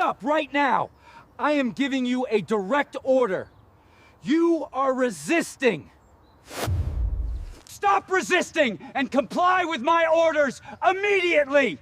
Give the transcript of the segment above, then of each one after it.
up right now! I am giving you a direct order. You are resisting! Stop resisting and comply with my orders immediately!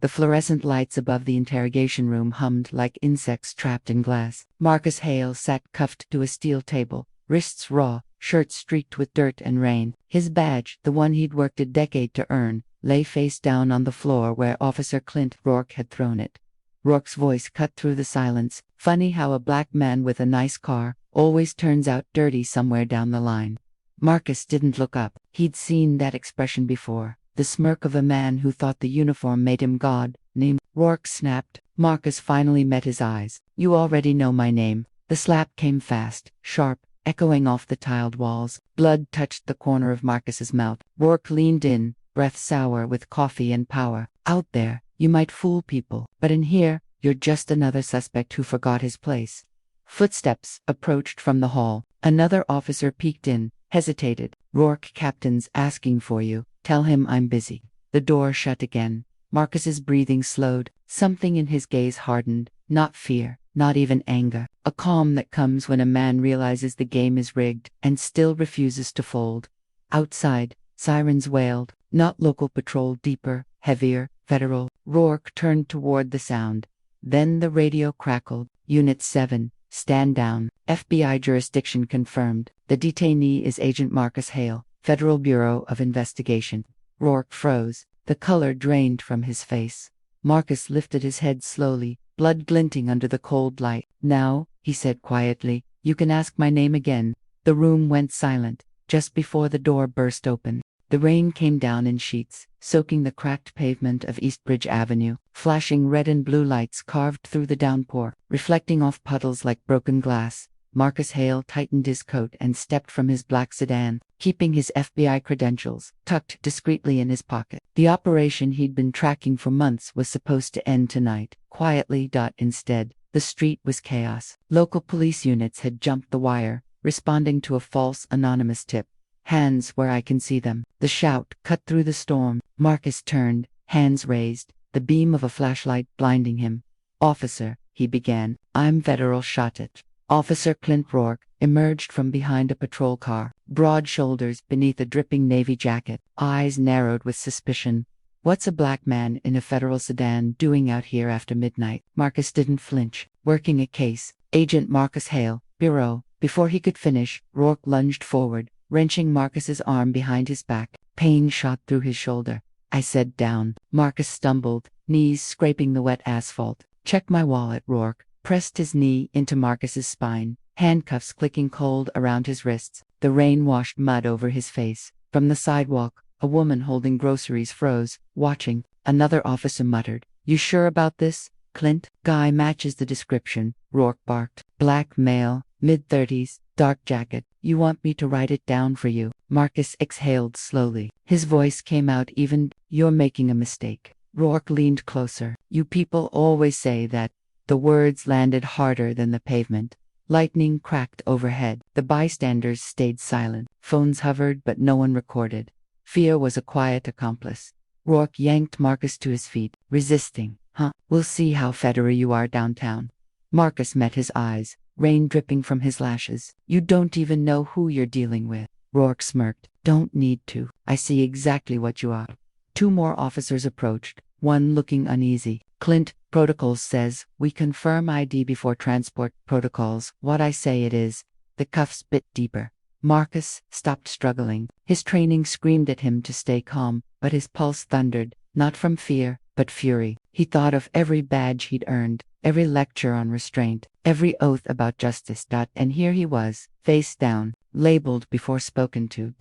The fluorescent lights above the interrogation room hummed like insects trapped in glass. Marcus Hale sat cuffed to a steel table, wrists raw, shirt streaked with dirt and rain. His badge, the one he'd worked a decade to earn, lay face down on the floor where Officer Clint Rourke had thrown it. Rourke's voice cut through the silence. Funny how a black man with a nice car always turns out dirty somewhere down the line. Marcus didn't look up. He'd seen that expression before. The smirk of a man who thought the uniform made him God. Name? Rourke snapped. Marcus finally met his eyes. You already know my name. The slap came fast, sharp, echoing off the tiled walls. Blood touched the corner of Marcus's mouth. Rourke leaned in, breath sour with coffee and power. Out there, you might fool people, but in here, you're just another suspect who forgot his place. Footsteps approached from the hall. Another officer peeked in, hesitated. Rourke, captain's asking for you. Tell him I'm busy. The door shut again. Marcus's breathing slowed. Something in his gaze hardened. Not fear, not even anger. A calm that comes when a man realizes the game is rigged and still refuses to fold. Outside, sirens wailed. Not local patrol, deeper, heavier, federal. Rourke turned toward the sound. Then the radio crackled. Unit 7, stand down. FBI jurisdiction confirmed. The detainee is Agent Marcus Hale, Federal Bureau of Investigation. Rourke froze. The color drained from his face. Marcus lifted his head slowly, blood glinting under the cold light. Now, he said quietly, you can ask my name again. The room went silent, just before the door burst open. The rain came down in sheets, soaking the cracked pavement of Eastbridge Avenue. Flashing red and blue lights carved through the downpour, reflecting off puddles like broken glass. Marcus Hale tightened his coat and stepped from his black sedan, keeping his FBI credentials tucked discreetly in his pocket. The operation he'd been tracking for months was supposed to end tonight, quietly. Instead, the street was chaos. Local police units had jumped the wire, responding to a false anonymous tip. Hands where I can see them. The shout cut through the storm. Marcus turned, hands raised, the beam of a flashlight blinding him. Officer, he began, I'm Federal. Shot it. Officer Clint Rourke emerged from behind a patrol car, broad shoulders beneath a dripping navy jacket, eyes narrowed with suspicion. What's a black man in a federal sedan doing out here after midnight? Marcus didn't flinch. Working a case. Agent Marcus Hale, Bureau. Before he could finish, Rourke lunged forward, wrenching Marcus's arm behind his back. Pain shot through his shoulder. I said down. Marcus stumbled, knees scraping the wet asphalt. Check my wallet. Rourke pressed his knee into Marcus's spine, handcuffs clicking cold around his wrists. The rain washed mud over his face. From the sidewalk, a woman holding groceries froze, watching. Another officer muttered, You sure about this, Clint? Guy matches the description, Rourke barked. Black male, mid-30s, dark jacket. You want me to write it down for you? Marcus exhaled slowly. His voice came out even. You're making a mistake. Rourke leaned closer. You people always say that. The words landed harder than the pavement. Lightning cracked overhead. The bystanders stayed silent. Phones hovered, but no one recorded. Fear was a quiet accomplice. Rourke yanked Marcus to his feet, resisting. Huh? We'll see how federal you are downtown. Marcus met his eyes, rain dripping from his lashes. You don't even know who you're dealing with. Rourke smirked. Don't need to. I see exactly what you are. Two more officers approached, one looking uneasy. Clint, protocols says, we confirm ID before transport. Protocols, what I say it is. The cuffs bit deeper. Marcus stopped struggling. His training screamed at him to stay calm, but his pulse thundered, not from fear, but fury. He thought of every badge he'd earned, every lecture on restraint, every oath about justice. And here he was, face down, labeled before spoken to.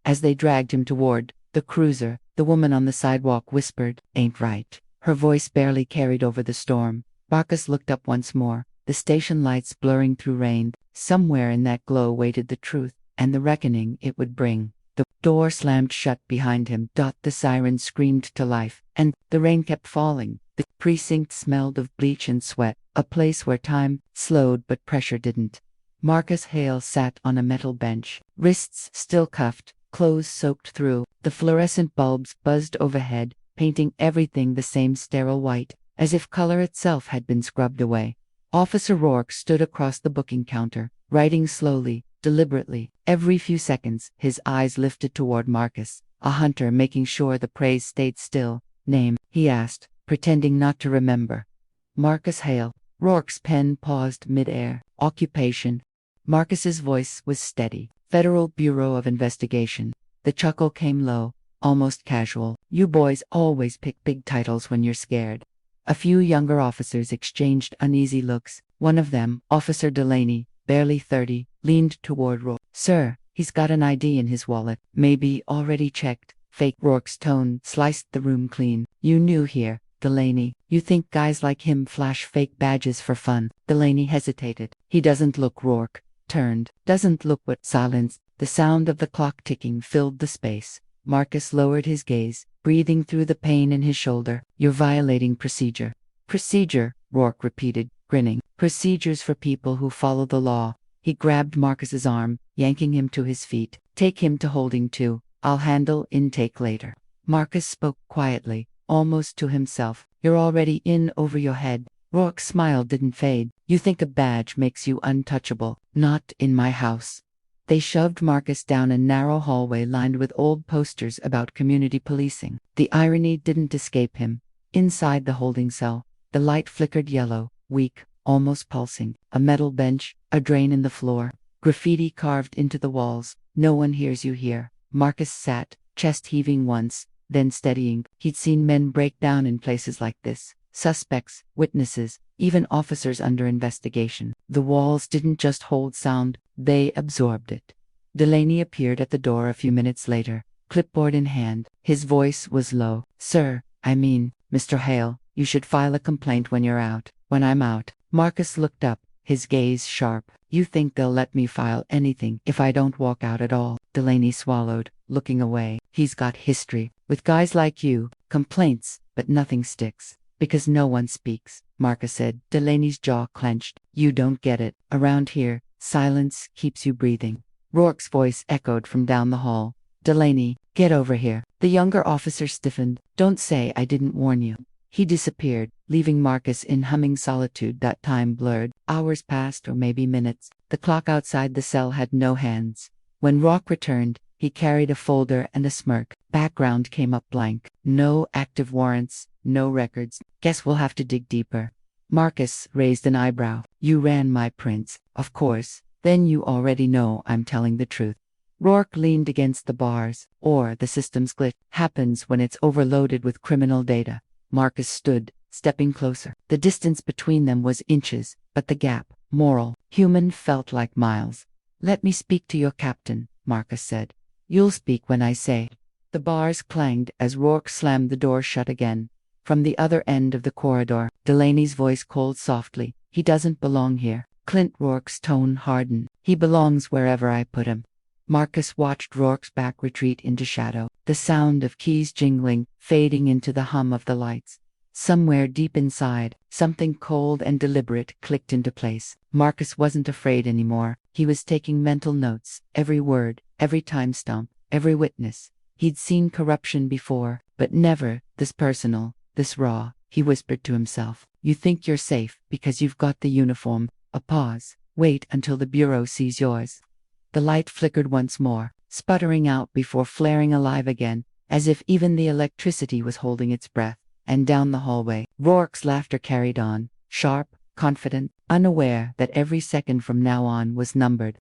As they dragged him toward the cruiser, the woman on the sidewalk whispered, Ain't right. Her voice barely carried over the storm. Marcus looked up once more, the station lights blurring through rain. Somewhere in that glow waited the truth, and the reckoning it would bring. The door slammed shut behind him. The siren screamed to life, and the rain kept falling. The precinct smelled of bleach and sweat, a place where time slowed but pressure didn't. Marcus Hale sat on a metal bench, wrists still cuffed, clothes soaked through. The fluorescent bulbs buzzed overhead, painting everything the same sterile white, as if color itself had been scrubbed away. Officer Rourke stood across the booking counter, writing slowly, deliberately. Every few seconds, his eyes lifted toward Marcus, a hunter, making sure the prey stayed still. "Name?" he asked, pretending not to remember. "Marcus Hale." Rourke's pen paused mid-air. "Occupation?" Marcus's voice was steady. "Federal Bureau of Investigation." The chuckle came low, almost casual. "You boys always pick big titles when you're scared." A few younger officers exchanged uneasy looks. One of them, Officer Delaney, barely 30, leaned toward Rourke. "Sir, he's got an ID in his wallet. Maybe already checked." Fake. Rourke's tone sliced the room clean. "You new here, Delaney. You think guys like him flash fake badges for fun?" Delaney hesitated. "He doesn't look." Rourke turned. "Doesn't look what?" Silence. The sound of the clock ticking filled the space. Marcus lowered his gaze, breathing through the pain in his shoulder. "You're violating procedure." "Procedure?" Rourke repeated, grinning. "Procedures for people who follow the law." He grabbed Marcus's arm, yanking him to his feet. "Take him to holding too. I'll handle intake later." Marcus spoke quietly, almost to himself. "You're already in over your head." Rourke's smile didn't fade. "You think a badge makes you untouchable? Not in my house." They shoved Marcus down a narrow hallway lined with old posters about community policing. The irony didn't escape him. Inside the holding cell, the light flickered yellow, weak, almost pulsing. A metal bench, a drain in the floor, graffiti carved into the walls. "No one hears you here." Marcus sat, chest heaving once, then steadying. He'd seen men break down in places like this. Suspects, witnesses, even officers under investigation. The walls didn't just hold sound, they absorbed it. Delaney appeared at the door a few minutes later, clipboard in hand. His voice was low. "Sir, Mr. Hale, you should file a complaint when you're out." "When I'm out?" Marcus looked up, his gaze sharp. "You think they'll let me file anything if I don't walk out at all?" Delaney swallowed, looking away. "He's got history. With guys like you, complaints, but nothing sticks. Because no one speaks," Marcus said. Delaney's jaw clenched. "You don't get it. Around here, silence keeps you breathing." Rourke's voice echoed from down the hall. "Delaney, get over here." The younger officer stiffened. "Don't say I didn't warn you." He disappeared, leaving Marcus in humming solitude. That time blurred. Hours passed, or maybe minutes. The clock outside the cell had no hands. When Rourke returned, he carried a folder and a smirk. Background came up blank. No active warrants, no records. "Guess we'll have to dig deeper." Marcus raised an eyebrow. "You ran my prints." "Of course. Then you already know I'm telling the truth." Rourke leaned against the bars. "Or the system's glitch. Happens when it's overloaded with criminal data." Marcus stood, stepping closer. The distance between them was inches, but the gap, moral, human, felt like miles. "Let me speak to your captain," Marcus said. "You'll speak when I say." The bars clanged as Rourke slammed the door shut again. From the other end of the corridor, Delaney's voice called softly. "He doesn't belong here." Clint. Rourke's tone hardened. "He belongs wherever I put him." Marcus watched Rourke's back retreat into shadow, the sound of keys jingling, fading into the hum of the lights. Somewhere deep inside, something cold and deliberate clicked into place. Marcus wasn't afraid anymore. He was taking mental notes, every word, every timestamp, every witness. He'd seen corruption before, but never this personal, this raw. He whispered to himself. "You think you're safe because you've got the uniform." A pause. "Wait until the Bureau sees yours." The light flickered once more, sputtering out before flaring alive again, as if even the electricity was holding its breath. And down the hallway, Rourke's laughter carried on, sharp, confident, unaware that every second from now on was numbered.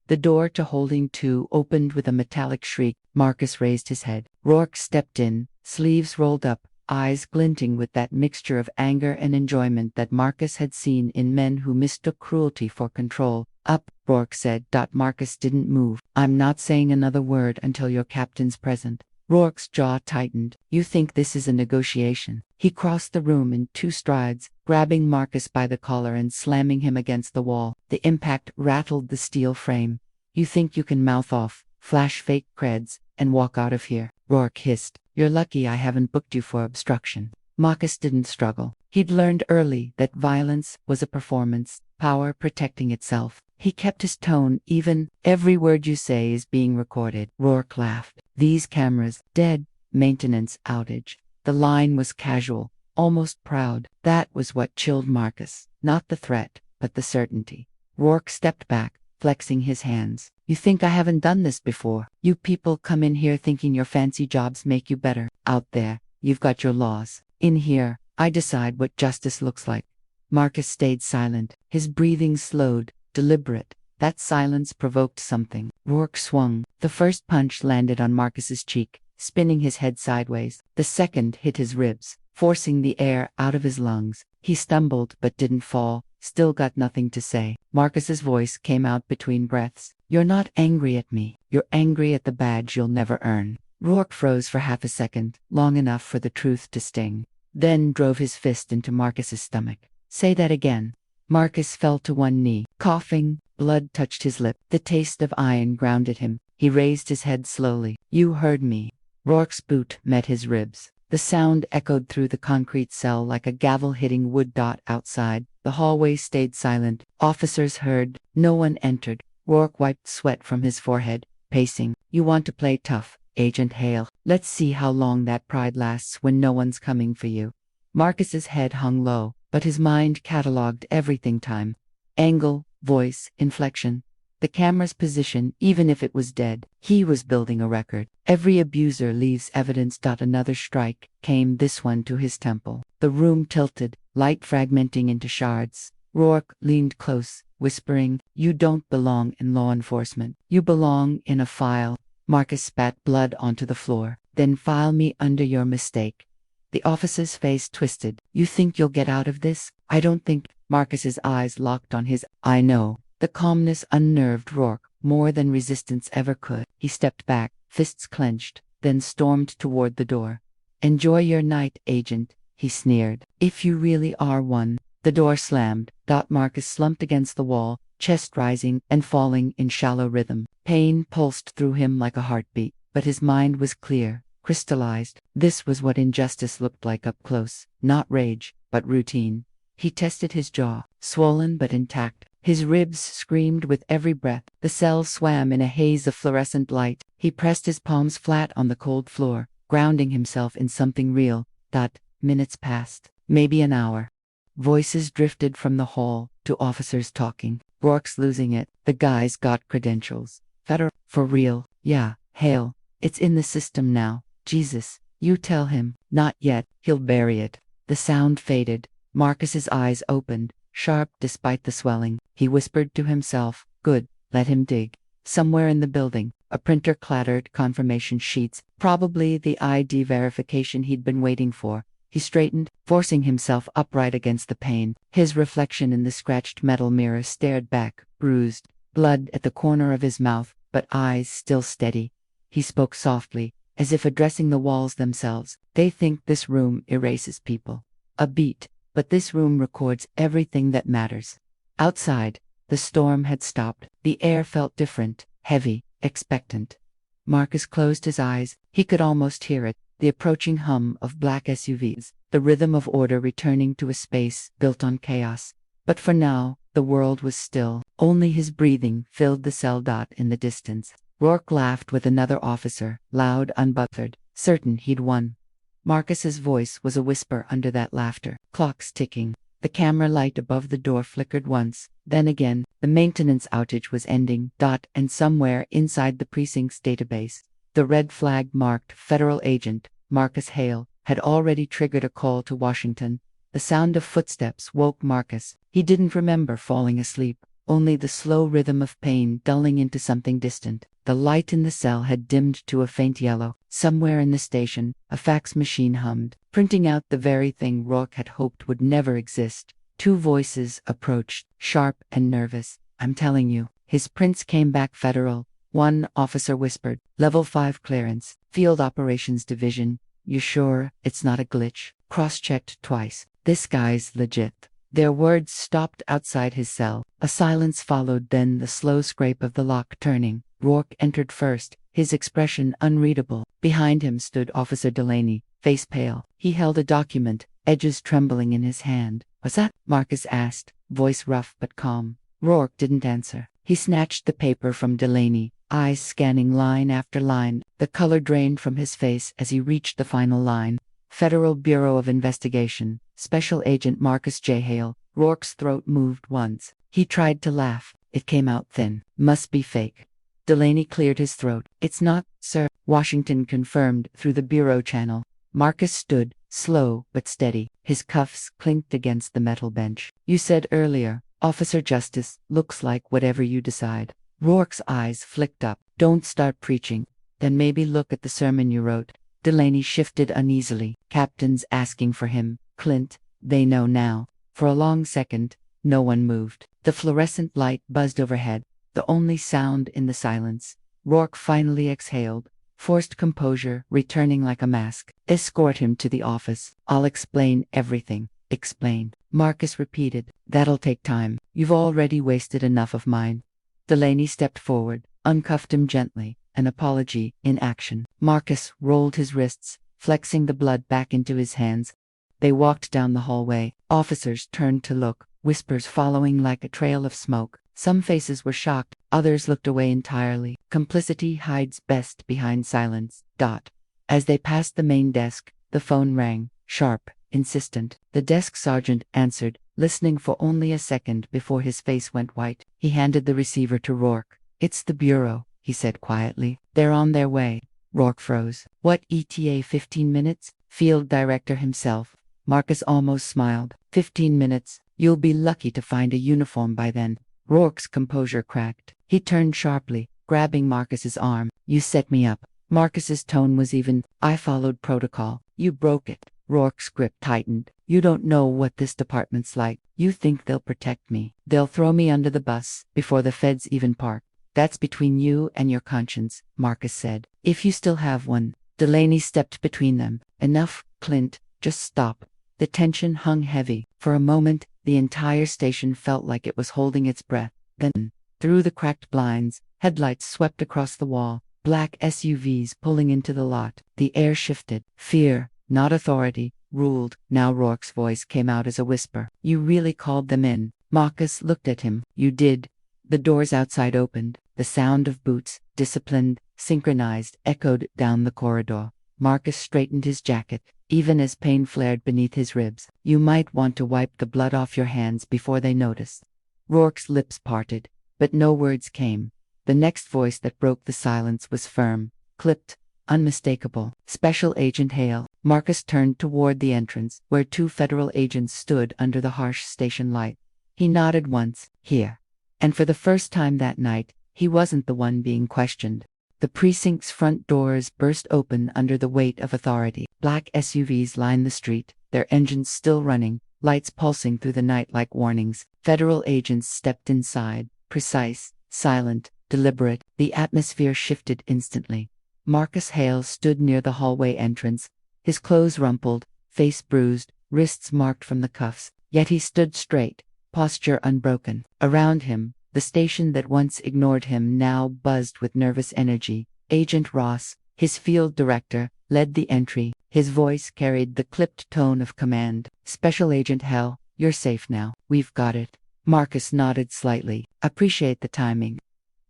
The door to holding 2 opened with a metallic shriek. Marcus raised his head. Rourke stepped in, sleeves rolled up, eyes glinting with that mixture of anger and enjoyment that Marcus had seen in men who mistook cruelty for control. "Up," Rourke said. Marcus didn't move. "I'm not saying another word until your captain's present." Rourke's jaw tightened. "You think this is a negotiation?" He crossed the room in 2 strides, grabbing Marcus by the collar and slamming him against the wall. The impact rattled the steel frame. "You think you can mouth off, flash fake creds, and walk out of here?" Rourke hissed. "You're lucky I haven't booked you for obstruction." Marcus didn't struggle. He'd learned early that violence was a performance, power protecting itself. He kept his tone even. "Every word you say is being recorded." Rourke laughed. "These cameras, dead. Maintenance outage." The line was casual, almost proud. That was what chilled Marcus. Not the threat, but the certainty. Rourke stepped back, flexing his hands. You think I haven't done this before? You people come in here thinking your fancy jobs make you better. Out there, you've got your laws. In here, I decide what justice looks like. Marcus stayed silent, his breathing slowed, deliberate. That silence provoked something. Rourke swung. The first punch landed on Marcus's cheek, spinning his head sideways. The second hit his ribs, forcing the air out of his lungs. He stumbled but didn't fall, still got nothing to say. Marcus's voice came out between breaths. You're not angry at me. You're angry at the badge you'll never earn. Rourke froze for half a second, long enough for the truth to sting. Then drove his fist into Marcus's stomach. Say that again. Marcus fell to one knee, coughing. Blood touched his lip. The taste of iron grounded him. He raised his head slowly. You heard me. Rourke's boot met his ribs. The sound echoed through the concrete cell like a gavel hitting wood dot outside. The hallway stayed silent. Officers heard. No one entered. Rourke wiped sweat from his forehead, pacing. You want to play tough, Agent Hale. Let's see how long that pride lasts when no one's coming for you. Marcus's head hung low, but his mind catalogued everything: time, angle, voice, inflection. The camera's position, even if it was dead. He was building a record. Every abuser leaves evidence. Another strike came, this one to his temple. The room tilted, light fragmenting into shards. Rourke leaned close, whispering, You don't belong in law enforcement. You belong in a file. Marcus spat blood onto the floor. Then file me under your mistake. The officer's face twisted. You think you'll get out of this? I don't think. Marcus's eyes locked on his. I know. The calmness unnerved Rourke more than resistance ever could. He stepped back, fists clenched, then stormed toward the door. Enjoy your night, Agent, he sneered. If you really are one. The door slammed. Marcus slumped against the wall, chest rising and falling in shallow rhythm. Pain pulsed through him like a heartbeat, but his mind was clear, crystallized. This was what injustice looked like up close. Not rage, but routine. He tested his jaw, swollen but intact. His ribs screamed with every breath. The cell swam in a haze of fluorescent light. He pressed his palms flat on the cold floor, grounding himself in something real. Minutes passed, maybe an hour. Voices drifted from the hall, to officers talking. Rourke's losing it. The guy's got credentials. Federal. For real. Yeah, Hale. It's in the system now. Jesus. You tell him. Not yet. He'll bury it. The sound faded. Marcus's eyes opened, sharp despite the swelling. He whispered to himself, Good, let him dig. Somewhere in the building, a printer clattered confirmation sheets, probably the ID verification he'd been waiting for. He straightened, forcing himself upright against the pane. His reflection in the scratched metal mirror stared back, bruised, blood at the corner of his mouth, but eyes still steady. He spoke softly, as if addressing the walls themselves. They think this room erases people. A beat. But this room records everything that matters. Outside, the storm had stopped. The air felt different, heavy, expectant. Marcus closed his eyes. He could almost hear it, the approaching hum of black SUVs, the rhythm of order returning to a space built on chaos. But for now, the world was still. Only his breathing filled the cell. In the distance, Rourke laughed with another officer, loud, unbuttered, certain he'd won. Marcus's voice was a whisper under that laughter. Clocks ticking. The camera light above the door flickered once, then again. The maintenance outage was ending. And somewhere inside the precinct's database, the red flag marked Federal Agent Marcus Hale had already triggered a call to Washington. The sound of footsteps woke Marcus. He didn't remember falling asleep, only the slow rhythm of pain dulling into something distant. The light in the cell had dimmed to a faint yellow. Somewhere in the station, a fax machine hummed, printing out the very thing Rourke had hoped would never exist. Two voices approached, sharp and nervous. I'm telling you. His prints came back Federal. One officer whispered, Level 5 clearance, Field Operations Division. You sure it's not a glitch? Cross-checked twice. This guy's legit. Their words stopped outside his cell. A silence followed, then the slow scrape of the lock turning. Rourke entered first, his expression unreadable. Behind him stood Officer Delaney, face pale. He held a document, edges trembling in his hand. What's that? Marcus asked, voice rough but calm. Rourke didn't answer. He snatched the paper from Delaney, eyes scanning line after line. The color drained from his face as he reached the final line. Federal Bureau of Investigation, Special Agent Marcus J. Hale. Rourke's throat moved once. He tried to laugh. It came out thin. Must be fake. Delaney cleared his throat. It's not, sir, Washington confirmed through the bureau channel. Marcus stood, slow but steady. His cuffs clinked against the metal bench. You said earlier, Officer Justice, looks like whatever you decide. Rourke's eyes flicked up. Don't start preaching. Then maybe look at the sermon you wrote. Delaney shifted uneasily. Captain's asking for him. Clint, they know now. For a long second, no one moved. The fluorescent light buzzed overhead, the only sound in the silence. Rourke finally exhaled, forced composure returning like a mask. Escort him to the office. I'll explain everything. Explained. Marcus repeated. That'll take time. You've already wasted enough of mine. Delaney stepped forward, uncuffed him gently, an apology in action. Marcus rolled his wrists, flexing the blood back into his hands. They walked down the hallway. Officers turned to look, whispers following like a trail of smoke. Some faces were shocked, others looked away entirely. Complicity hides best behind silence. As they passed the main desk, the phone rang, sharp, insistent. The desk sergeant answered, listening for only a second before his face went white. He handed the receiver to Rourke. It's the bureau, he said quietly. They're on their way. Rourke froze. What ETA 15 minutes? Field director himself. Marcus almost smiled. 15 minutes. You'll be lucky to find a uniform by then. Rourke's composure cracked. He turned sharply, grabbing Marcus's arm. You set me up. Marcus's tone was even. I followed protocol. You broke it. Rourke's grip tightened. You don't know what this department's like. You think they'll protect me. They'll throw me under the bus before the feds even park. That's between you and your conscience, Marcus said. If you still have one. Delaney stepped between them. Enough, Clint. Just stop. The tension hung heavy. For a moment, the entire station felt like it was holding its breath. Then, through the cracked blinds, headlights swept across the wall, black SUVs pulling into the lot. The air shifted. Fear, not authority, ruled. Now Rourke's voice came out as a whisper. You really called them in. Marcus looked at him. You did. The doors outside opened. The sound of boots, disciplined, synchronized, echoed down the corridor. Marcus straightened his jacket, even as pain flared beneath his ribs. You might want to wipe the blood off your hands before they notice. Rourke's lips parted, but no words came. The next voice that broke the silence was firm, clipped, unmistakable. Special Agent Hale. Marcus turned toward the entrance, where two federal agents stood under the harsh station light. He nodded once. Here. And for the first time that night, he wasn't the one being questioned. The precinct's front doors burst open under the weight of authority. Black SUVs lined the street, their engines still running, lights pulsing through the night like warnings. Federal agents stepped inside, precise, silent, deliberate. The atmosphere shifted instantly. Marcus Hale stood near the hallway entrance, his clothes rumpled, face bruised, wrists marked from the cuffs. Yet he stood straight, posture unbroken. Around him, the station that once ignored him now buzzed with nervous energy. Agent Ross, his field director, led the entry. His voice carried the clipped tone of command. Special Agent Hale, you're safe now. We've got it. Marcus nodded slightly. Appreciate the timing.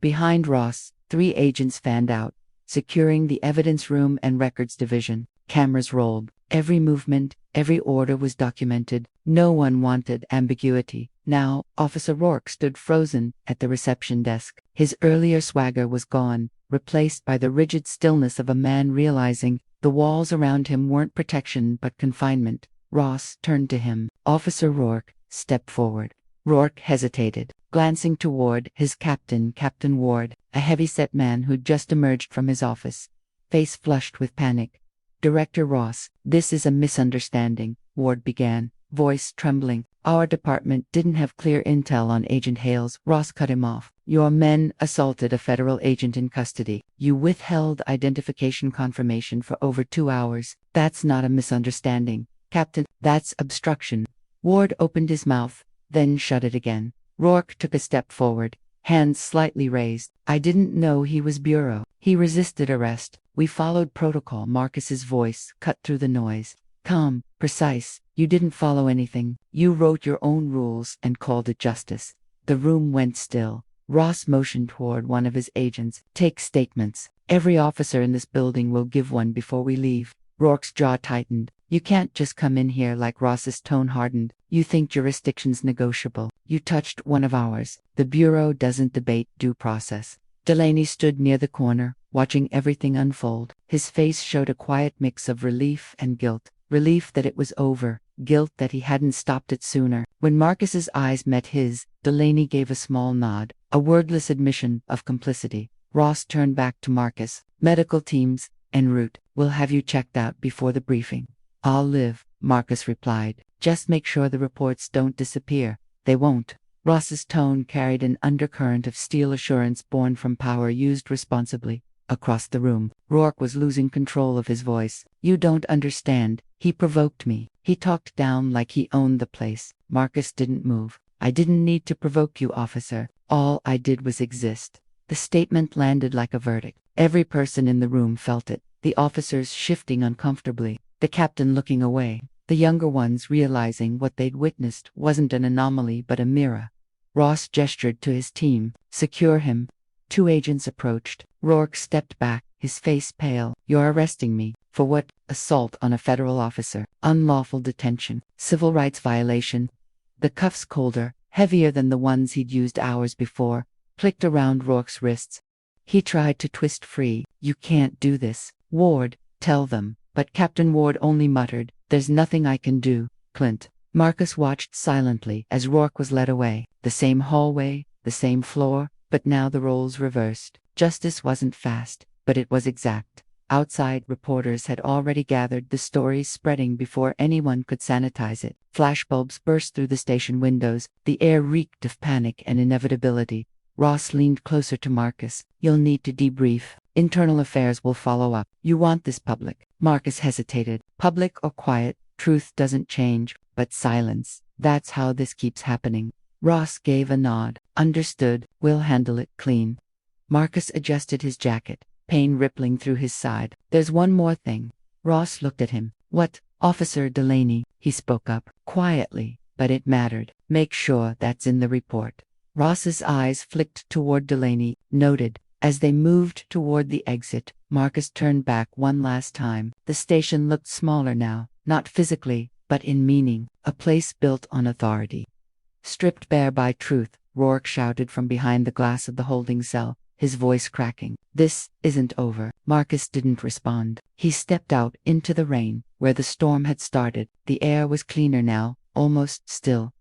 Behind Ross, 3 agents fanned out, securing the evidence room and records division. Cameras rolled. Every movement, every order was documented. No one wanted ambiguity. Now, Officer Rourke stood frozen at the reception desk. His earlier swagger was gone, replaced by the rigid stillness of a man realizing the walls around him weren't protection but confinement. Ross turned to him. Officer Rourke, step forward. Rourke hesitated, glancing toward his captain, Captain Ward, a heavy-set man who'd just emerged from his office, face flushed with panic. Director Ross, this is a misunderstanding, Ward began, voice trembling. Our department didn't have clear intel on Agent Hale's. Ross cut him off. Your men assaulted a federal agent in custody. You withheld identification confirmation for over 2 hours. That's not a misunderstanding, Captain. That's obstruction. Ward opened his mouth, then shut it again. Rourke took a step forward, hands slightly raised. I didn't know he was bureau. He resisted arrest. We followed protocol. Marcus's voice cut through the noise. Calm, precise. You didn't follow anything. You wrote your own rules and called it justice. The room went still. Ross motioned toward one of his agents. Take statements. Every officer in this building will give one before we leave. Rourke's jaw tightened. You can't just come in here like Ross's tone hardened. You think jurisdiction's negotiable. You touched one of ours. The Bureau doesn't debate due process. Delaney stood near the corner, watching everything unfold. His face showed a quiet mix of relief and guilt. Relief that it was over, guilt that he hadn't stopped it sooner. When Marcus's eyes met his, Delaney gave a small nod, a wordless admission of complicity. Ross turned back to Marcus. Medical teams, en route, will have you checked out before the briefing. I'll live, Marcus replied. Just make sure the reports don't disappear. They won't. Ross's tone carried an undercurrent of steel assurance born from power used responsibly. Across the room, Rourke was losing control of his voice. You don't understand. He provoked me. He talked down like he owned the place. Marcus didn't move. I didn't need to provoke you, officer. All I did was exist. The statement landed like a verdict. Every person in the room felt it. The officers shifting uncomfortably. The captain looking away. The younger ones realizing what they'd witnessed wasn't an anomaly but a mirror. Ross gestured to his team. Secure him. 2 agents approached. Rourke stepped back, his face pale. You're arresting me. For what? Assault on a federal officer. Unlawful detention. Civil rights violation. The cuffs, colder, heavier than the ones he'd used hours before, clicked around Rourke's wrists. He tried to twist free. You can't do this. Ward, tell them. But Captain Ward only muttered, there's nothing I can do, Clint. Marcus watched silently as Rourke was led away. The same hallway, the same floor, but now the roles reversed. Justice wasn't fast, but it was exact. Outside, reporters had already gathered, the story spreading before anyone could sanitize it. Flashbulbs burst through the station windows. The air reeked of panic and inevitability. Ross leaned closer to Marcus. You'll need to debrief. Internal affairs will follow up. You want this public. Marcus hesitated. Public or quiet, truth doesn't change, but silence. That's how this keeps happening. Ross gave a nod. Understood. We'll handle it clean. Marcus adjusted his jacket, pain rippling through his side. There's one more thing. Ross looked at him. What? Officer Delaney, he spoke up, quietly, but it mattered. Make sure that's in the report. Ross's eyes flicked toward Delaney, noted. As they moved toward the exit, Marcus turned back one last time. The station looked smaller now, not physically, but in meaning, a place built on authority. Stripped bare by truth, Rourke shouted from behind the glass of the holding cell, his voice cracking. This isn't over. Marcus didn't respond. He stepped out into the rain, where the storm had started. The air was cleaner now, almost still.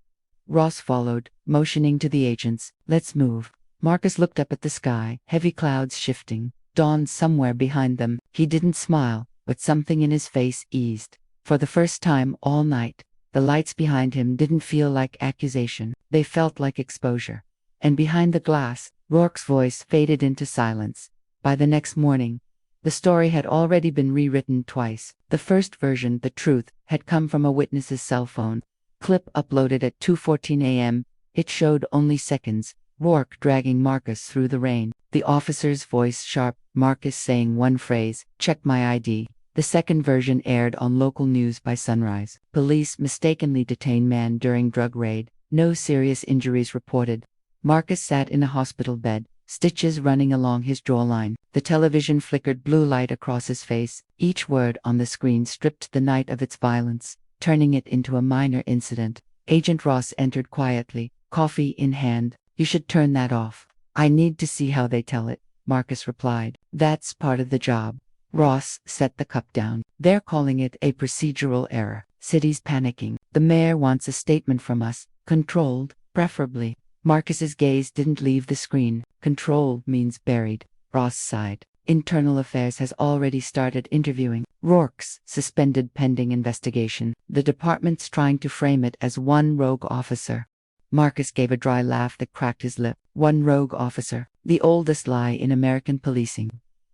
Ross followed, motioning to the agents. Let's move. Marcus looked up at the sky, heavy clouds shifting. Dawn somewhere behind them. He didn't smile, but something in his face eased. For the first time all night, the lights behind him didn't feel like accusation. They felt like exposure. And behind the glass, Rourke's voice faded into silence. By the next morning, the story had already been rewritten twice. The first version, the truth, had come from a witness's cell phone. Clip uploaded at 2:14 a.m. It showed only seconds. Rourke dragging Marcus through the rain. The officer's voice sharp, Marcus saying one phrase, check my ID. The second version aired on local news by sunrise. Police mistakenly detain man during drug raid. No serious injuries reported. Marcus sat in a hospital bed, stitches running along his jawline. The television flickered blue light across his face. Each word on the screen stripped the night of its violence, turning it into a minor incident. Agent Ross entered quietly, coffee in hand. You should turn that off. I need to see how they tell it, Marcus replied. That's part of the job. Ross set the cup down. They're calling it a procedural error. City's panicking. The mayor wants a statement from us. Controlled, preferably. Marcus's gaze didn't leave the screen. Controlled means buried. Ross sighed. Internal Affairs has already started interviewing. Rourke's suspended pending investigation. The department's trying to frame it as one rogue officer. Marcus gave a dry laugh that cracked his lip. One rogue officer. The oldest lie in American policing.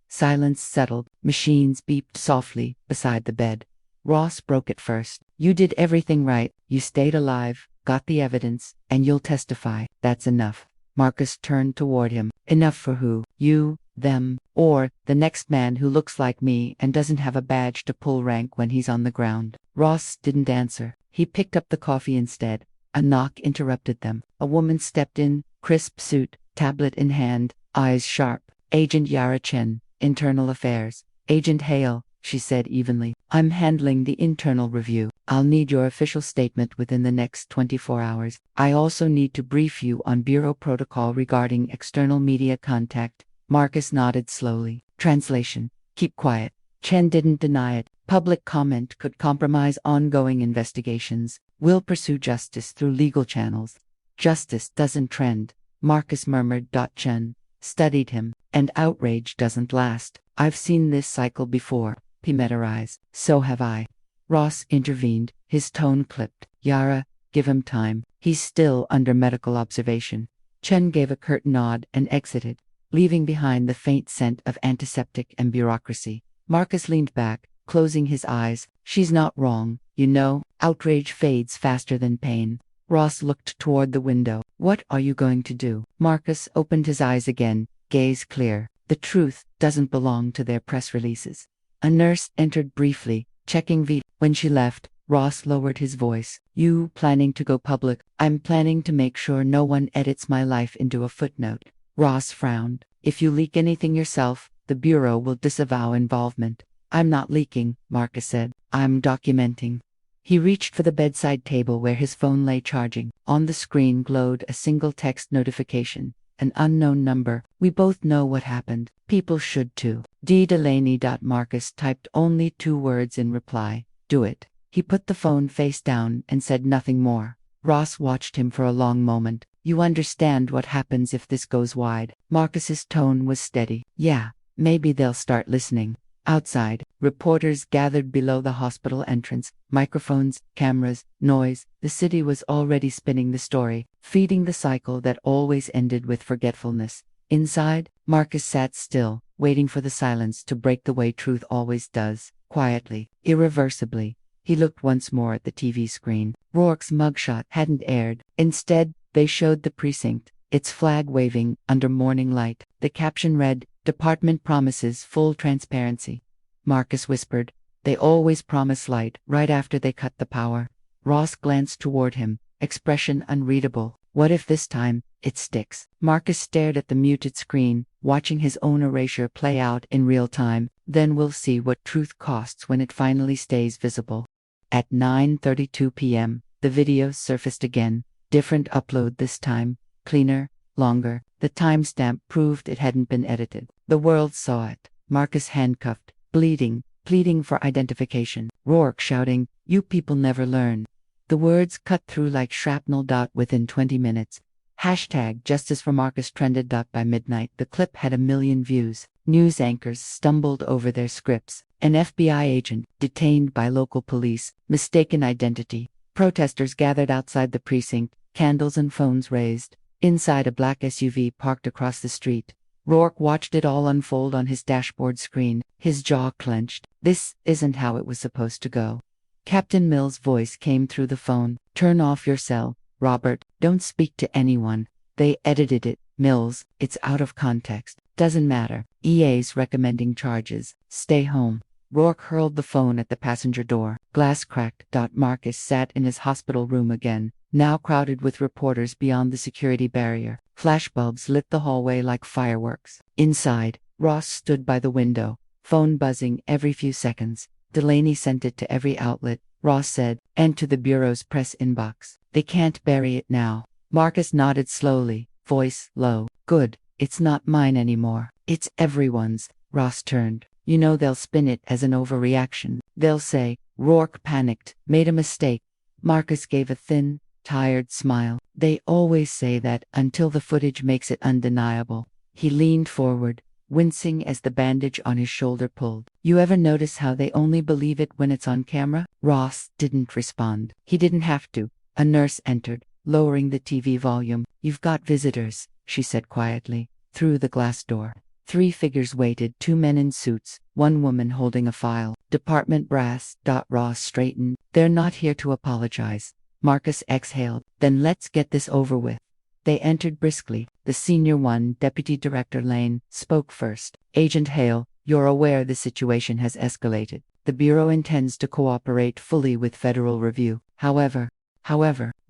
Silence settled. Machines beeped softly beside the bed. Ross broke it first. You did everything right. You stayed alive, got the evidence, and you'll testify. That's enough. Marcus turned toward him. Enough for who? You, them, or the next man who looks like me and doesn't have a badge to pull rank when he's on the ground. Ross didn't answer. He picked up the coffee instead. A knock interrupted them. A woman stepped in, crisp suit, tablet in hand, eyes sharp. Agent Yara Chen, Internal Affairs. Agent Hale, she said evenly. I'm handling the internal review. I'll need your official statement within the next 24 hours. I also need to brief you on Bureau protocol regarding external media contact. Marcus nodded slowly. Translation. Keep quiet. Chen didn't deny it. Public comment could compromise ongoing investigations. We'll pursue justice through legal channels. Justice doesn't trend, Marcus murmured. Chen studied him, and outrage doesn't last. I've seen this cycle before. Pimeterize. So have I. Ross intervened, his tone clipped. Yara, give him time. He's still under medical observation. Chen gave a curt nod and exited, leaving behind the faint scent of antiseptic and bureaucracy. Marcus leaned back, closing his eyes. She's not wrong, you know. Outrage fades faster than pain. Ross looked toward the window. What are you going to do? Marcus opened his eyes again, gaze clear. The truth doesn't belong to their press releases. A nurse entered briefly, checking When she left, Ross lowered his voice. You planning to go public? I'm planning to make sure no one edits my life into a footnote. Ross frowned. If you leak anything yourself, the Bureau will disavow involvement. I'm not leaking, Marcus said. I'm documenting. He reached for the bedside table where his phone lay charging. On the screen glowed a single text notification. An unknown number. We both know what happened. People should too. D. Delaney. Marcus typed only 2 words in reply. Do it. He put the phone face down and said nothing more. Ross watched him for a long moment. You understand what happens if this goes wide. Marcus's tone was steady. Yeah, maybe they'll start listening. Outside, reporters gathered below the hospital entrance. Microphones, cameras, noise. The city was already spinning the story, feeding the cycle that always ended with forgetfulness. Inside, Marcus sat still, waiting for the silence to break the way truth always does, quietly, irreversibly. He looked once more at the TV screen. Rourke's mugshot hadn't aired. Instead, they showed the precinct, its flag waving under morning light. The caption read, Department promises full transparency. Marcus whispered, They always promise light right after they cut the power. Ross glanced toward him, expression unreadable. What if this time, it sticks? Marcus stared at the muted screen, watching his own erasure play out in real time. Then we'll see what truth costs when it finally stays visible. At 9:32 p.m., the video surfaced again. Different upload this time. Cleaner, longer. The timestamp proved it hadn't been edited. The world saw it. Marcus handcuffed, bleeding, pleading for identification. Rourke shouting, You people never learn. The words cut through like shrapnel. Within 20 minutes. Hashtag Justice for Marcus trended. By midnight, the clip had 1 million views. News anchors stumbled over their scripts. An FBI agent, detained by local police, mistaken identity. Protesters gathered outside the precinct, candles and phones raised. Inside, a black SUV parked across the street. Rourke watched it all unfold on his dashboard screen, his jaw clenched. This isn't how it was supposed to go. Captain Mill's voice came through the phone. Turn off your cell, Robert. Don't speak to anyone. They edited it, Mills. It's out of context. Doesn't matter. EA's recommending charges. Stay home. Rourke hurled the phone at the passenger door. Glass cracked. Marcus sat in his hospital room again, now crowded with reporters beyond the security barrier. Flashbulbs lit the hallway like fireworks. Inside, Ross stood by the window, phone buzzing every few seconds. Delaney sent it to every outlet, Ross said, and to the Bureau's press inbox. They can't bury it now. Marcus nodded slowly, voice low. Good. It's not mine anymore. It's everyone's. Ross turned. You know they'll spin it as an overreaction. They'll say, Rourke panicked, made a mistake. Marcus gave a thin, tired smile. They always say that until the footage makes it undeniable. He leaned forward, wincing as the bandage on his shoulder pulled. You ever notice how they only believe it when it's on camera? Ross didn't respond. He didn't have to. A nurse entered, lowering the TV volume. You've got visitors, she said quietly, through the glass door. 3 figures waited, 2 men in suits, 1 woman holding a file. Department brass. Ross straightened. They're not here to apologize. Marcus exhaled. Then let's get this over with. They entered briskly. The senior one, Deputy Director Lane, spoke first. Agent Hale, you're aware the situation has escalated. The Bureau intends to cooperate fully with federal review. However,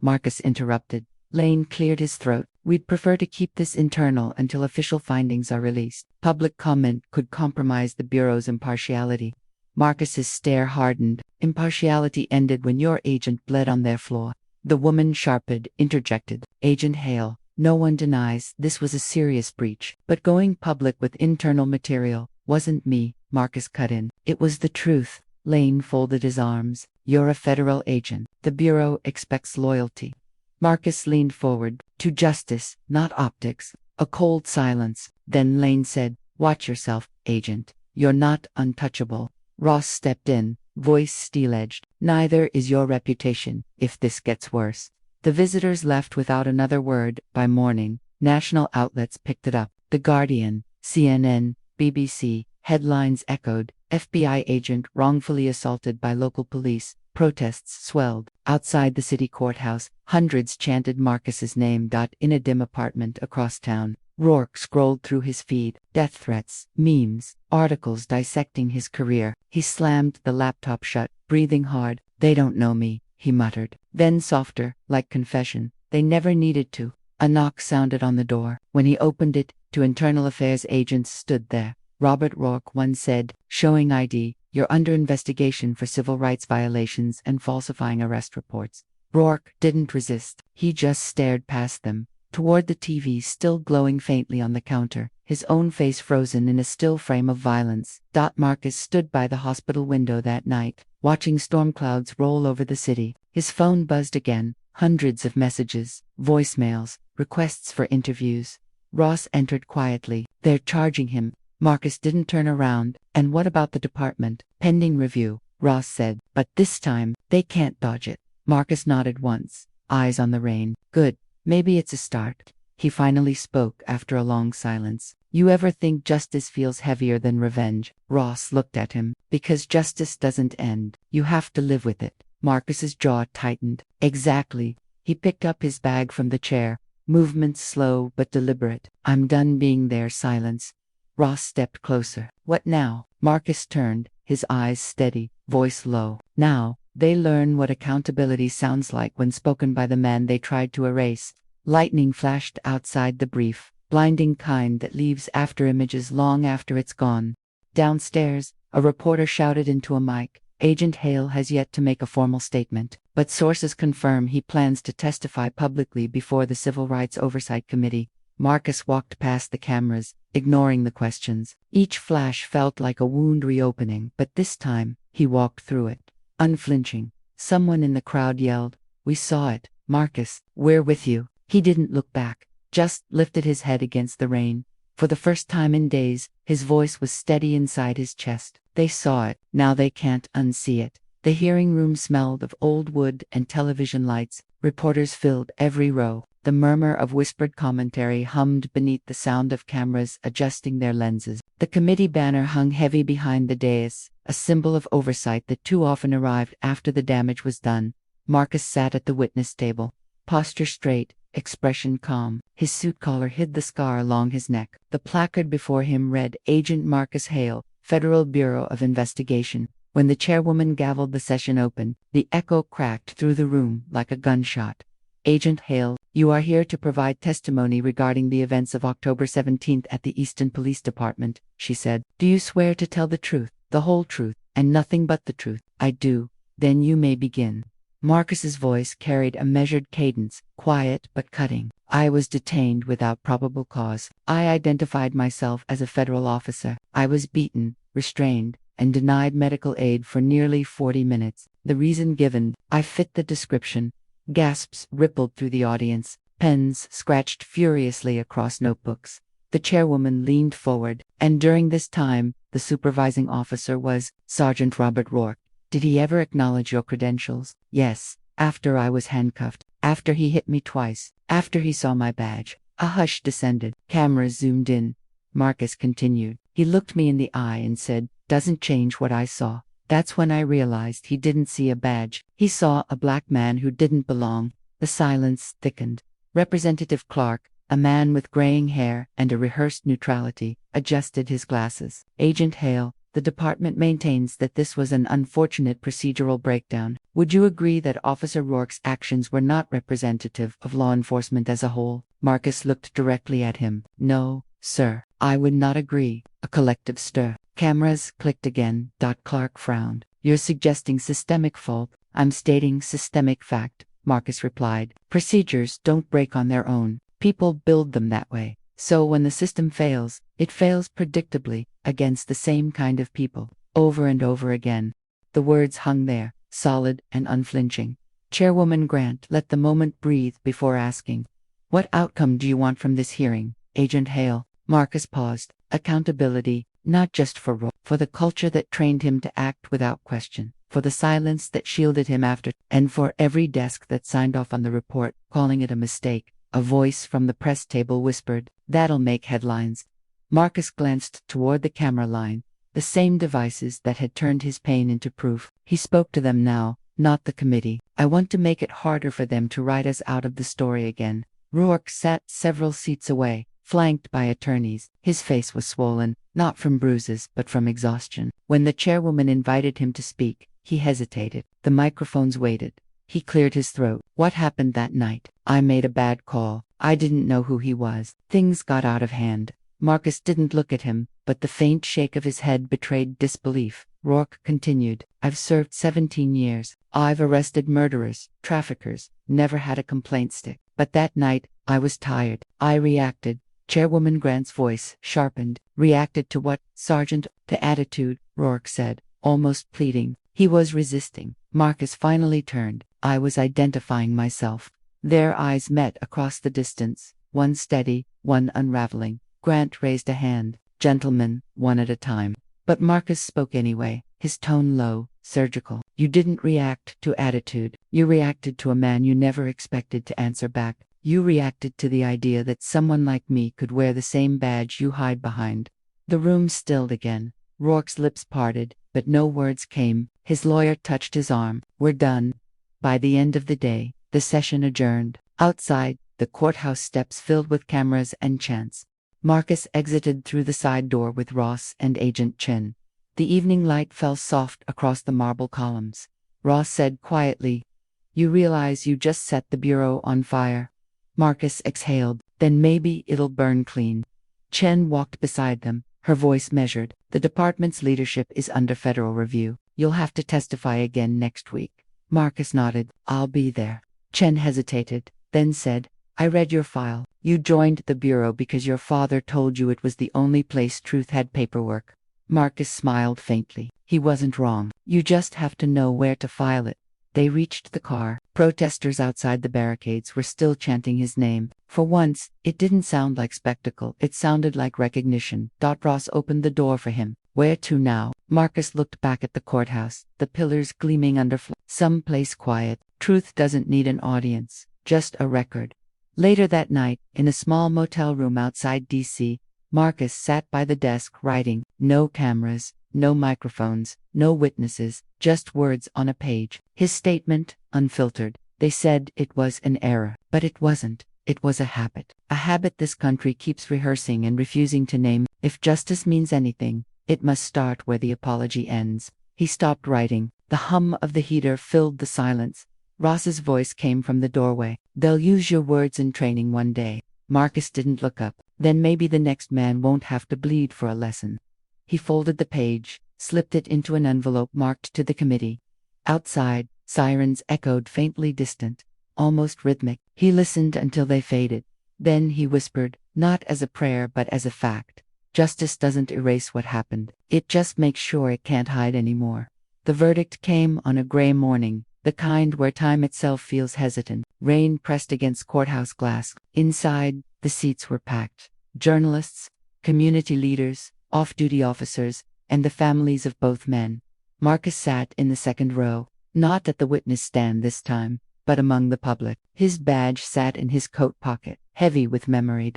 Marcus interrupted. Lane cleared his throat. We'd prefer to keep this internal until official findings are released. Public comment could compromise the Bureau's impartiality. Marcus's stare hardened. Impartiality ended when your agent bled on their floor. The woman sharpened, interjected. Agent Hale, no one denies this was a serious breach, but going public with internal material wasn't me, Marcus cut in. It was the truth. Lane folded his arms. You're a federal agent. The Bureau expects loyalty. Marcus leaned forward. To justice, not optics. A cold silence. Then Lane said, watch yourself, agent. You're not untouchable. Ross stepped in, voice steel-edged. Neither is your reputation, if this gets worse. The visitors left without another word. By morning, national outlets picked it up. The Guardian, CNN, BBC, headlines echoed. FBI agent wrongfully assaulted by local police. Protests swelled. Outside the city courthouse, hundreds chanted Marcus's name. In a dim apartment across town, Rourke scrolled through his feed. Death threats, memes, articles dissecting his career. He slammed the laptop shut, breathing hard. They don't know me, he muttered. Then softer, like confession. They never needed to. A knock sounded on the door. When he opened it, two internal affairs agents stood there. Robert Rourke, one said, showing ID, you're under investigation for civil rights violations and falsifying arrest reports. Rourke didn't resist. He just stared past them, toward the TV still glowing faintly on the counter, his own face frozen in a still frame of violence. Marcus stood by the hospital window that night, watching storm clouds roll over the city. His phone buzzed again, hundreds of messages, voicemails, requests for interviews. Ross entered quietly. They're charging him. Marcus didn't turn around. And what about the department? Pending review, Ross said. But this time, they can't dodge it. Marcus nodded once, eyes on the rain. Good. Maybe it's a start. He finally spoke after a long silence. You ever think justice feels heavier than revenge? Ross looked at him. Because justice doesn't end. You have to live with it. Marcus's jaw tightened. Exactly. He picked up his bag from the chair, movements slow but deliberate. I'm done being there. Silence. Ross stepped closer. What now? Marcus turned, his eyes steady, voice low. Now, they learn what accountability sounds like when spoken by the man they tried to erase. Lightning flashed outside the brief, blinding kind that leaves after images long after it's gone. Downstairs, a reporter shouted into a mic. Agent Hale has yet to make a formal statement, but sources confirm he plans to testify publicly before the Civil Rights Oversight Committee. Marcus walked past the cameras, ignoring the questions. Each flash felt like a wound reopening, but this time, he walked through it, unflinching. Someone in the crowd yelled, "We saw it, Marcus, we're with you." He didn't look back, just lifted his head against the rain. For the first time in days, his voice was steady inside his chest. They saw it, now they can't unsee it. The hearing room smelled of old wood and television lights. Reporters filled every row. The murmur of whispered commentary hummed beneath the sound of cameras adjusting their lenses. The committee banner hung heavy behind the dais, a symbol of oversight that too often arrived after the damage was done. Marcus sat at the witness table, posture straight, expression calm. His suit collar hid the scar along his neck. The placard before him read, Agent Marcus Hale, Federal Bureau of Investigation. When the chairwoman gavelled the session open, the echo cracked through the room like a gunshot. Agent Hale, you are here to provide testimony regarding the events of October 17th at the Easton Police Department, she said. Do you swear to tell the truth, the whole truth, and nothing but the truth? I do. Then you may begin. Marcus's voice carried a measured cadence, quiet but cutting. I was detained without probable cause. I identified myself as a federal officer. I was beaten, restrained, and denied medical aid for nearly 40 minutes. The reason given, I fit the description. Gasps rippled through the audience. Pens scratched furiously across notebooks. The chairwoman leaned forward, and during this time, the supervising officer was Sergeant Robert Rourke. Did he ever acknowledge your credentials? Yes, after I was handcuffed, after he hit me twice, after he saw my badge. A hush descended. Cameras zoomed in. Marcus continued. He looked me in the eye and said, "Doesn't change what I saw." That's when I realized he didn't see a badge. He saw a black man who didn't belong. The silence thickened. Representative Clark, a man with graying hair and a rehearsed neutrality, adjusted his glasses. Agent Hale, the department maintains that this was an unfortunate procedural breakdown. Would you agree that Officer Rourke's actions were not representative of law enforcement as a whole? Marcus looked directly at him. No, sir, I would not agree. A collective stir. Cameras clicked again. Clark frowned. You're suggesting systemic fault. I'm stating systemic fact, Marcus replied. Procedures don't break on their own. People build them that way. So when the system fails, it fails predictably, against the same kind of people, over and over again. The words hung there, solid and unflinching. Chairwoman Grant let the moment breathe before asking, "What outcome do you want from this hearing, Agent Hale?" Marcus paused. Accountability, not just for the culture that trained him to act without question, for the silence that shielded him after, and for every desk that signed off on the report, calling it a mistake. A voice from the press table whispered, "That'll make headlines." Marcus glanced toward the camera line, the same devices that had turned his pain into proof. He spoke to them now, not the committee. "I want to make it harder for them to write us out of the story again." Rourke sat several seats away, flanked by attorneys. His face was swollen, not from bruises but from exhaustion. When the chairwoman invited him to speak, he hesitated. The microphones waited. He cleared his throat. "What happened that night? I made a bad call. I didn't know who he was. Things got out of hand." Marcus didn't look at him, but the faint shake of his head betrayed disbelief. Rourke continued, "I've served 17 years. I've arrested murderers, traffickers, never had a complaint stick. But that night, I was tired. I reacted." Chairwoman Grant's voice sharpened. "Reacted to what, Sergeant?" "To attitude," Rourke said, almost pleading. He was resisting. Marcus finally turned. "I was identifying myself." Their eyes met across the distance, one steady, one unraveling. Grant raised a hand. "Gentlemen, one at a time." But Marcus spoke anyway, his tone low, surgical. "You didn't react to attitude. You reacted to a man you never expected to answer back. You reacted to the idea that someone like me could wear the same badge you hide behind." The room stilled again. Rourke's lips parted, but no words came. His lawyer touched his arm. "We're done." By the end of the day, the session adjourned. Outside, the courthouse steps filled with cameras and chants. Marcus exited through the side door with Ross and Agent Chen. The evening light fell soft across the marble columns. Ross said quietly, "You realize you just set the bureau on fire?" Marcus exhaled. "Then maybe it'll burn clean." Chen walked beside them, her voice measured. "The department's leadership is under federal review. You'll have to testify again next week." Marcus nodded. "I'll be there." Chen hesitated, then said, "I read your file. You joined the bureau because your father told you it was the only place Truth had paperwork." Marcus smiled faintly. He wasn't wrong. You just have to know where to file it. They reached the car. Protesters outside the barricades were still chanting his name. For once, it didn't sound like spectacle. It sounded like recognition. Ross opened the door for him. "Where to now?" Marcus looked back at the courthouse, the pillars gleaming under some place quiet. Truth doesn't need an audience, just a record. Later that night, in a small motel room outside D.C., Marcus sat by the desk writing. No cameras, no microphones, no witnesses, just words on a page. His statement, unfiltered. They said it was an error, but it wasn't. It was a habit. A habit this country keeps rehearsing and refusing to name. If justice means anything, it must start where the apology ends. He stopped writing. The hum of the heater filled the silence. Ross's voice came from the doorway. "They'll use your words in training one day." Marcus didn't look up. Then maybe the next man won't have to bleed for a lesson. He folded the page, slipped it into an envelope marked to the committee. Outside, sirens echoed faintly distant, almost rhythmic. He listened until they faded. Then he whispered, not as a prayer but as a fact. Justice doesn't erase what happened. It just makes sure it can't hide anymore. The verdict came on a gray morning, the kind where time itself feels hesitant. Rain pressed against courthouse glass. Inside, the seats were packed. Journalists, community leaders, off-duty officers, and the families of both men. Marcus sat in the second row, not at the witness stand this time, but among the public. His badge sat in his coat pocket, heavy with memory.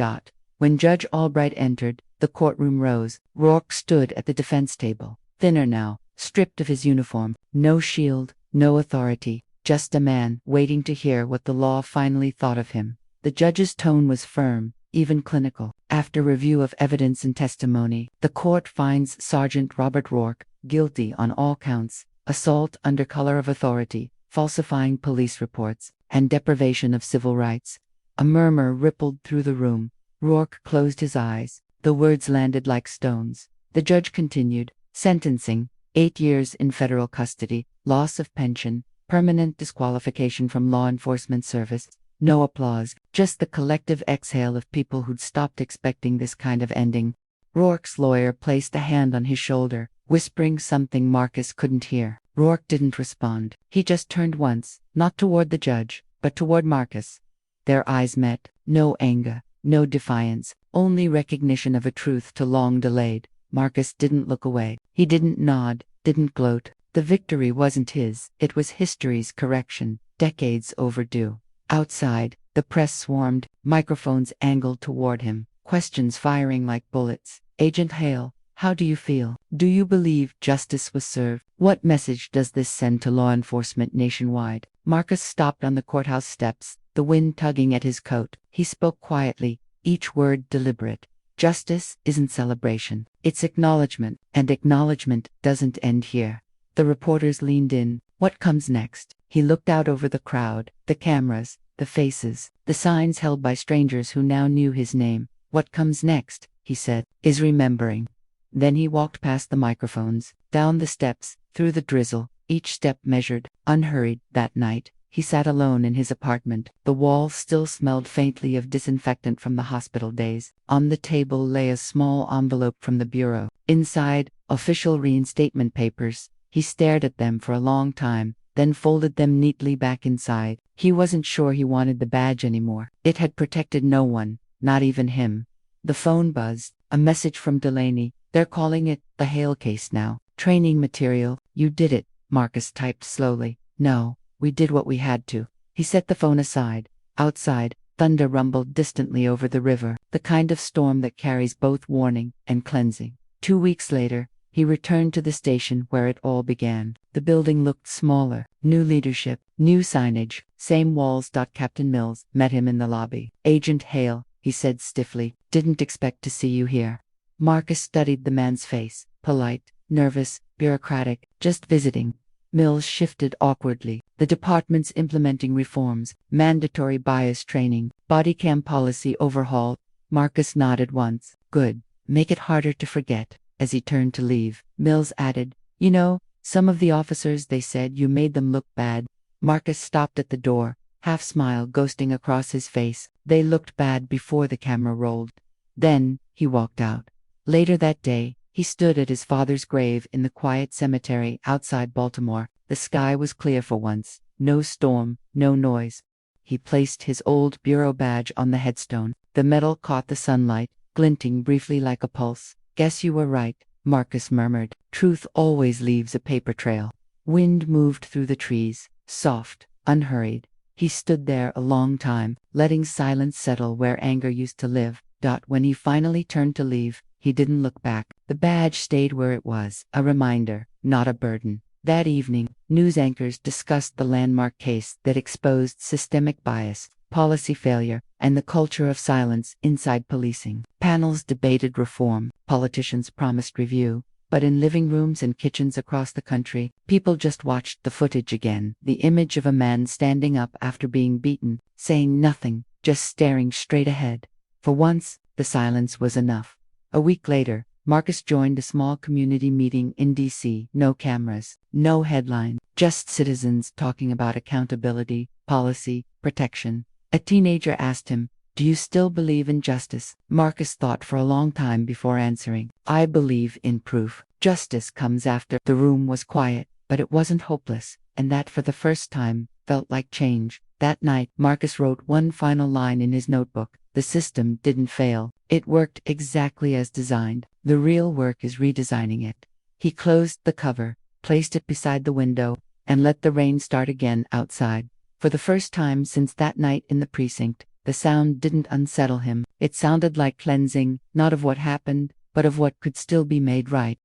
When Judge Albright entered, the courtroom rose. Rourke stood at the defense table, thinner now, stripped of his uniform. No shield, no authority, just a man waiting to hear what the law finally thought of him. The judge's tone was firm, even clinical. After review of evidence and testimony, the court finds Sergeant Robert Rourke guilty on all counts: assault under color of authority, falsifying police reports, and deprivation of civil rights. A murmur rippled through the room. Rourke closed his eyes. The words landed like stones. The judge continued, sentencing, 8 years in federal custody, loss of pension, permanent disqualification from law enforcement service. No applause, just the collective exhale of people who'd stopped expecting this kind of ending. Rourke's lawyer placed a hand on his shoulder, whispering something Marcus couldn't hear. Rourke didn't respond. He just turned once, not toward the judge, but toward Marcus. Their eyes met, no anger, no defiance, only recognition of a truth too long delayed. Marcus didn't look away. He didn't nod, didn't gloat. The victory wasn't his, it was history's correction, decades overdue. Outside, the press swarmed, microphones angled toward him, questions firing like bullets. Agent Hale, how do you feel? Do you believe justice was served? What message does this send to law enforcement nationwide? Marcus stopped on the courthouse steps, the wind tugging at his coat. He spoke quietly, each word deliberate. Justice isn't celebration, it's acknowledgement, and acknowledgement doesn't end here. The reporters leaned in. What comes next? He looked out over the crowd, the cameras, the faces, the signs held by strangers who now knew his name. What comes next, he said, is remembering. Then he walked past the microphones, down the steps, through the drizzle, each step measured, unhurried. That night, he sat alone in his apartment. The walls still smelled faintly of disinfectant from the hospital days. On the table lay a small envelope from the bureau. Inside, official reinstatement papers. He stared at them for a long time, then folded them neatly back inside. He wasn't sure he wanted the badge anymore. It had protected no one, not even him. The phone buzzed, a message from Delaney. They're calling it the Hale case now. Training material. You did it, Marcus typed slowly. No, we did what we had to. He set the phone aside. Outside, thunder rumbled distantly over the river, the kind of storm that carries both warning and cleansing. 2 weeks later, he returned to the station where it all began. The building looked smaller, new leadership, new signage, same walls. Captain Mills met him in the lobby. Agent Hale, he said stiffly, didn't expect to see you here. Marcus studied the man's face, polite, nervous, bureaucratic, just visiting. Mills shifted awkwardly. The department's implementing reforms, mandatory bias training, body cam policy overhaul. Marcus nodded once. Good. Make it harder to forget. As he turned to leave, Mills added, you know, some of the officers, they said you made them look bad. Marcus stopped at the door, half smile ghosting across his face. They looked bad before the camera rolled. Then, he walked out. Later that day, he stood at his father's grave in the quiet cemetery outside Baltimore. The sky was clear for once. No storm, no noise. He placed his old bureau badge on the headstone. The metal caught the sunlight, glinting briefly like a pulse. Guess you were right, Marcus murmured. Truth always leaves a paper trail. Wind moved through the trees, soft, unhurried. He stood there a long time, letting silence settle where anger used to live. When he finally turned to leave, he didn't look back. The badge stayed where it was, a reminder, not a burden. That evening, news anchors discussed the landmark case that exposed systemic bias, policy failure, and the culture of silence inside policing. Panels debated reform, politicians promised review, but in living rooms and kitchens across the country, people just watched the footage again. The image of a man standing up after being beaten, saying nothing, just staring straight ahead. For once, the silence was enough. A week later, Marcus joined a small community meeting in D.C. No cameras, no headline, just citizens talking about accountability, policy, protection. A teenager asked him, do you still believe in justice? Marcus thought for a long time before answering. I believe in proof. Justice comes after. The room was quiet, but it wasn't hopeless, and that for the first time, felt like change. That night, Marcus wrote one final line in his notebook. The system didn't fail. It worked exactly as designed. The real work is redesigning it. He closed the cover, placed it beside the window, and let the rain start again outside. For the first time since that night in the precinct, the sound didn't unsettle him. It sounded like cleansing, not of what happened, but of what could still be made right.